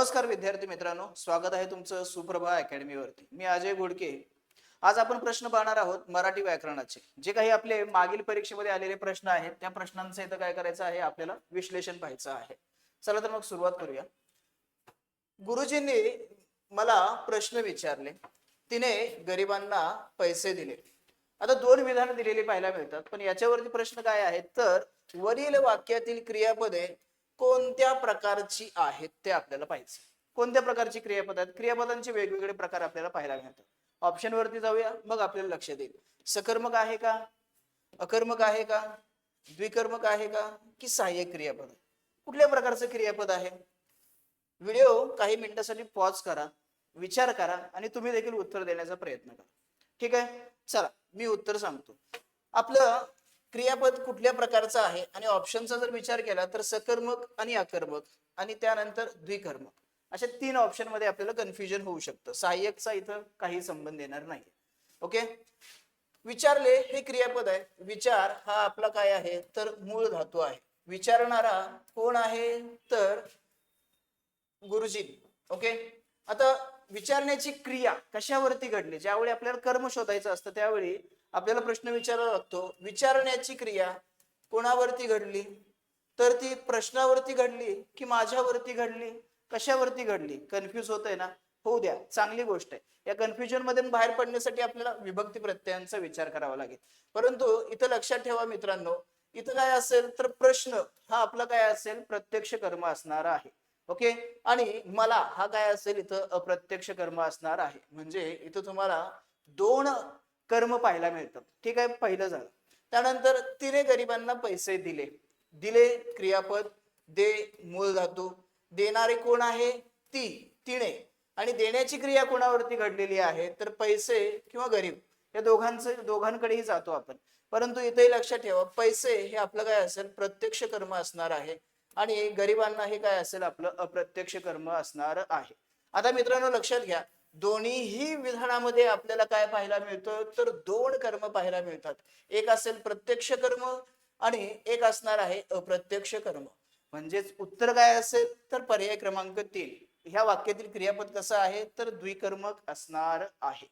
नमस्कार विद्यार्थी मित्रांनो, स्वागत आहे तुमचं सुप्रभा अकॅडमी वरती। मी अजय गुडके। आज आपण प्रश्न पाहणार आहोत मराठी व्याकरणाचे। जे काही आपले मागील परीक्षेमध्ये आलेले प्रश्न आहेत त्या प्रश्नांचं इथं काय करायचं आहे, आपल्याला विश्लेषण पाहायचं आहे। चला तर मग सुरुवात करूया। गुरुजींनी मला प्रश्न विचारले, तिने गरिबांना पैसे दिले। आता दोन विधान दिलेली पाहायला मिळतात, पण याच्यावरती प्रश्न काय आहे तर वरील वाक्यातील क्रियापदे कोणत्या प्रकारची आहेत ते आपल्याला पाहिजे। कोणत्या प्रकारची क्रियापद आहेत, क्रियापदांचे वेगवेगळे प्रकार आपल्याला पाहायला मिळतात। ऑप्शन वरती जाऊया, मग आपल्याला लक्षात येईल। सकर्मक आहे का, अकर्मक आहे का, द्विकर्मक आहे का, की सहाय्यक क्रियापद, कुठल्या प्रकारचं क्रियापद आहे। व्हिडिओ काही मिनिटांसाठी पॉज करा, विचार करा आणि तुम्ही देखील उत्तर देण्याचा प्रयत्न करा। ठीक आहे, चला मी उत्तर सांगतो। आपलं क्रियापद कुठल्या प्रकारचं आहे आणि ऑप्शनचा जर विचार केला तर सकर्मक आणि अकर्मक आणि त्यानंतर द्विकर्मक अशा तीन ऑप्शन मध्ये आपल्याला कन्फ्युजन होऊ शकतं। सहाय्यकचा इथं काही संबंध येणार नाही। ओके, विचारले हे क्रियापद आहे। विचार हा आपला काय आहे तर मूळ धातू आहे। विचारणारा कोण आहे तर गुरुजी। ओके, आता विचारण्याची क्रिया कशावरती घडली, ज्यावेळी आपल्याला कर्म शोधायचं असतं त्यावेळी आपल्याला प्रश्न विचारावा लागतो। विचारण्याची क्रिया कोणावरती घडली तर ती प्रश्नावरती घडली की माझ्यावरती घडली, कशावरती घडली। कन्फ्यूज होतंय ना, होऊ द्या, चांगली गोष्ट आहे। या कन्फ्युजन मधून बाहेर पडण्यासाठी आपल्याला विभक्ती प्रत्ययांचा विचार करावा लागेल। परंतु इथं लक्षात ठेवा मित्रांनो, इथं काय असेल तर प्रश्न हा आपला काय असेल प्रत्यक्ष कर्म असणार आहे। ओके, आणि मला हा काय असेल इथं अप्रत्यक्ष कर्म असणार आहे। म्हणजे इथं तुम्हाला दोन कर्म पाहायला मिळतात। ठीक आहे, पहिलं झालं। त्यानंतर तिने गरिबांना पैसे दिले। दिले क्रियापद, दे मूळ धातू, देणारे कोण आहे ती, तिने, आणि देण्याची क्रिया कोणावरती घडलेली आहे तर पैसे किंवा गरीब या दोघांकडेही जातो आपण। परंतु इथेही लक्षात ठेवा, पैसे हे आपलं काय असेल प्रत्यक्ष कर्म असणार आहे आणि गरिबांना हे काय असेल आपलं अप्रत्यक्ष कर्म असणार आहे। आता मित्रांनो लक्षात घ्या, दोन्हीही विधानामध्ये आपल्याला काय पाहायला मिळतं तर दोन कर्म पाहायला मिळतात। एक असेल प्रत्यक्ष कर्म आणि एक असणार आहे अप्रत्यक्ष कर्म। म्हणजेच उत्तर काय असेल तर पर्याय क्रमांक 3। ह्या वाक्यातील क्रियापद कसं आहे तर द्विकर्मक असणार आहे।